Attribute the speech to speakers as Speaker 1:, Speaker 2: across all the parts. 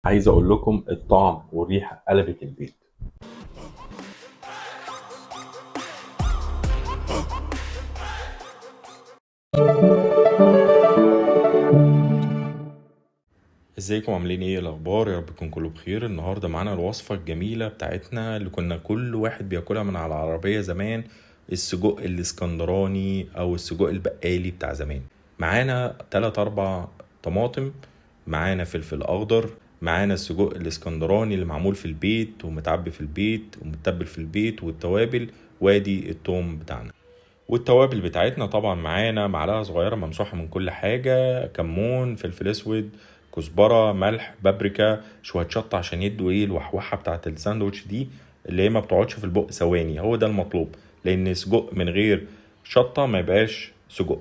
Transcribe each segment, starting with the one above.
Speaker 1: عايز اقول لكم الطعم والريحه قلبت البيت. ازيكم عاملين ايه الاخبار؟ يا رب تكون كله بخير. النهارده معانا الوصفه الجميله بتاعتنا اللي كنا كل واحد بياكلها من على العربيه زمان، السجق الاسكندراني او السجق البقالي بتاع زمان. معانا 3 4 طماطم، معانا فلفل اخضر، معانا السجق الاسكندراني اللي معمول في البيت ومتعبي في البيت ومتبل في البيت، والتوابل وادي التوم بتاعنا. والتوابل بتاعتنا طبعا معانا معلقه صغيره ممسوحه من كل حاجه، كمون، فلفل اسود، كزبره، ملح، بابريكا، شويه شطه عشان يدوا ايه الوحوحه بتاعت الساندوتش دي، اللي هي ما بتقعدش في البق ثواني. هو ده المطلوب، لان سجق من غير شطه ما يبقاش سجق.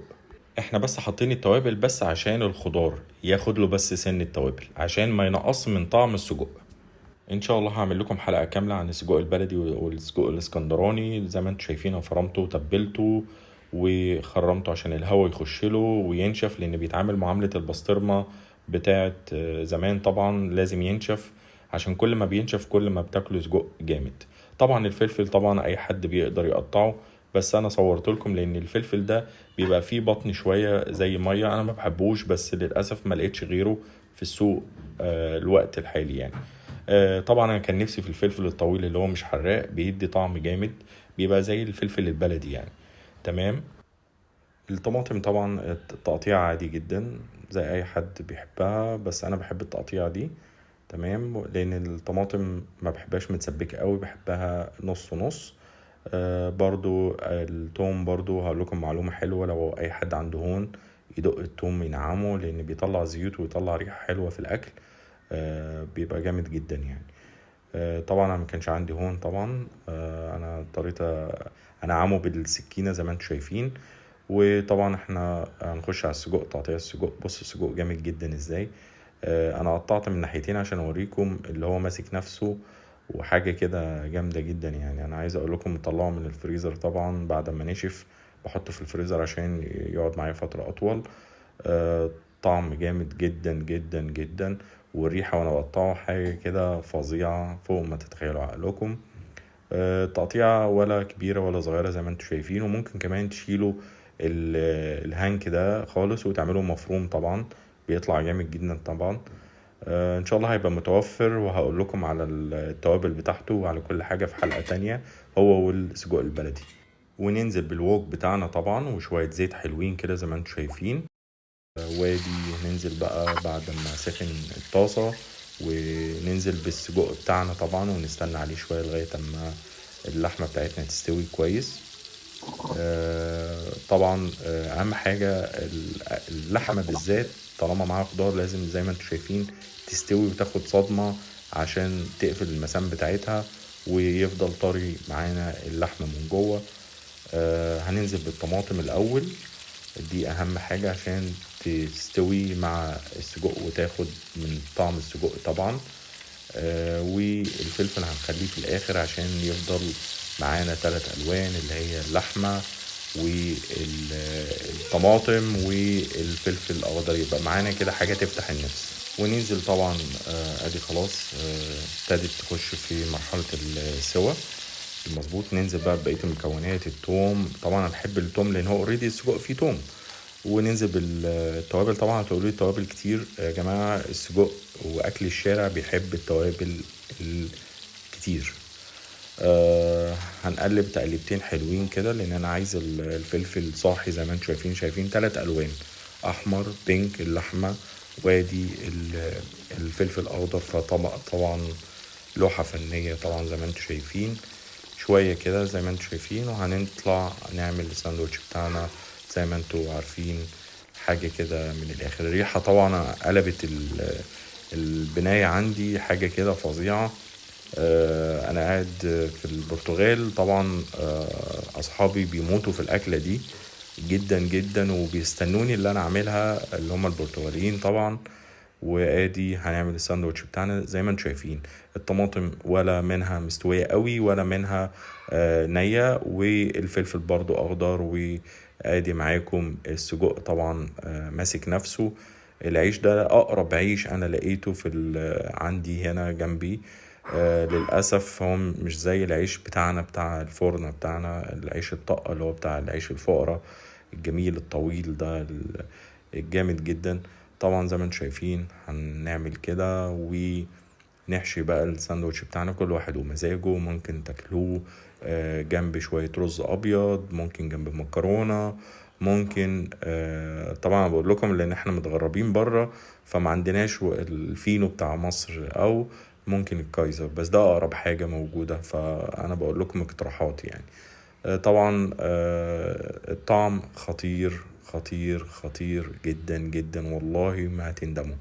Speaker 1: احنا بس حاطين التوابل بس عشان الخضار ياخد له بس سن التوابل عشان ما ينقص من طعم السجق. ان شاء الله هعمل لكم حلقه كامله عن السجق البلدي والسجق الاسكندراني. زي ما انتم شايفين انا فرمته وتبلته وخرمته عشان الهواء يخش له وينشف، لان بيتعامل معامله البسطرمه بتاعه زمان. طبعا لازم ينشف عشان كل ما بينشف كل ما بتاكلوا سجق جامد. طبعا الفلفل طبعا اي حد بيقدر يقطعه، بس انا صورت لكم لان الفلفل ده بيبقى فيه بطن شويه زي ميه، انا ما بحبوش بس للاسف ما لقيتش غيره في السوق الوقت الحالي يعني. طبعا انا كان نفسي في الفلفل الطويل اللي هو مش حراق، بيدي طعم جامد، بيبقى زي الفلفل البلدي يعني. تمام. الطماطم طبعا التقطيع عادي جدا زي اي حد بيحبها، بس انا بحب التقطيع دي. تمام، لان الطماطم ما بحبهاش متسبكه قوي، بحبها نص نص. برضو التوم، برضو هقول لكم معلومه حلوه، لو اي حد عنده هون يدق التوم ينعمه لان بيطلع زيوت ويطلع ريحه حلوه في الاكل. بيبقى جامد جدا يعني. طبعا انا ما كانش عندي هون طبعا. انا اضطريت انعمه بالسكينه زي ما انتم شايفين. وطبعا احنا هنخش على السجق، تقطيع السجق. بص السجق جامد جدا ازاي. انا قطعت من ناحيتين عشان اوريكم اللي هو ماسك نفسه، وحاجه كده جامده جدا يعني. انا عايز اقول لكم مطلعه من الفريزر طبعا بعد ما نشف، بحطه في الفريزر عشان يقعد معايا فتره اطول. آه، طعم جامد جدا جدا جدا، والريحة وانا بقطعه حاجة كده فظيعة فوق ما تتخيلوا عقلكم. تقطيعة ولا كبيرة ولا صغيرة زي ما انتوا شايفين. وممكن كمان تشيلوا الهانك ده خالص وتعملوا مفروم، طبعا بيطلع جامد جدا طبعا. ان شاء الله هيبقى متوفر، وهقول لكم على التوابل بتاعته وعلى كل حاجة في حلقة تانية، هو والسجق البلدي. وننزل بالوok بتاعنا طبعا وشوية زيت حلوين كده زي ما انتوا شايفين. وادي ننزل بقى بعد ما سخن الطاسة، وننزل بالسجق بتاعنا طبعا ونستنى عليه شوية لغاية اما اللحمة بتاعتنا تستوي كويس. طبعا اهم حاجة اللحمة بالذات طالما معاها خضار لازم زي ما انتم شايفين تستوي وتاخد صدمة عشان تقفل المسام بتاعتها ويفضل طري معانا اللحمة من جوه. هننزل بالطماطم الاول، دي اهم حاجة عشان تستوي مع السجق وتاخد من طعم السجق طبعا. والفلفل هنخليه في الاخر عشان يفضل معانا 3 الوان اللي هي اللحمة والطماطم والفلفل الاخضر، يبقى معانا كده حاجة تفتح النفس. وننزل طبعا ادي خلاص ابتدت تخش في مرحلة السوا المظبوط. ننزل بقى بقية المكونات، التوم طبعا انا بحب التوم لان هو اوريدي السجق فيه توم. وننزل بالتوابل. طبعا هتقولوا لي توابل كتير يا جماعة، السجق واكل الشارع بيحب التوابل الكتير. هنقلب تقليبتين حلوين كده لان انا عايز الفلفل صاحي زي ما انتم شايفين 3 الوان، احمر بينك اللحمة، وادي الفلفل الاخضر. فطبعا لوحة فنية طبعا زي ما انتم شايفين شوية كده زي ما انتم شايفين. وهنطلع نعمل الساندوتش بتاعنا زي ما انتم عارفين، حاجة كده من الآخر. الريحة طبعا قلبت البناية عندي حاجة كده فظيعة. أنا قاعد في البرتغال طبعا. أصحابي بيموتوا في الأكلة دي جدا جدا وبيستنوني اللي أنا أعملها، اللي هم البرتغاليين طبعا. وادي هنعمل الساندوتش بتاعنا زي ما انتم شايفين. الطماطم ولا منها مستوية قوي ولا منها نية، والفلفل برضو اخضر. وادي معاكم السجق طبعا ماسك نفسه. العيش ده اقرب عيش انا لقيته عندي هنا جنبي. للاسف هو مش زي العيش بتاعنا بتاع الفرن بتاعنا، العيش الطقة اللي هو بتاع العيش الفقرا الجميل الطويل ده الجامد جدا. طبعا زي ما انتم شايفين هنعمل كده ونحشي بقى الساندوتش بتاعنا، كل واحد ومزاجه. ممكن تاكلوه جنب شوية رز أبيض، ممكن جنب مكرونة، ممكن طبعا بقول لكم لأن احنا متغربين بره فما عندناش الفينو بتاع مصر، أو ممكن الكايزر، بس ده أقرب حاجة موجودة، فأنا بقول لكم اقتراحات يعني. طبعا الطعم خطير خطير خطير جدا جدا، والله ما هتندموا.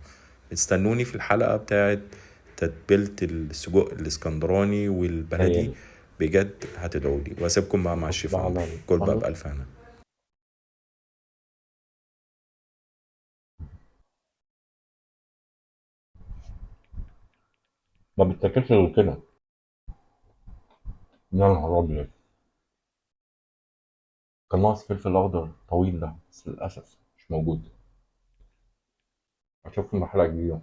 Speaker 1: استنوني في الحلقة بتاعت تتبيلة السجق الاسكندراني والبلدي،
Speaker 2: هي
Speaker 1: بجد هتدعولي. واسيبكم بقى مع
Speaker 2: نحط
Speaker 1: الشيف
Speaker 2: بقى
Speaker 1: عمرو،
Speaker 2: على
Speaker 1: كل بقى
Speaker 2: الساندوتش.
Speaker 1: بألف هنا.
Speaker 2: ما بتاكلش غير كده. يا نهار أبيض، كان ناقص فلفل أخضر طويل ده بس للأسف مش موجود. أشوفكم بحلقة جديدة.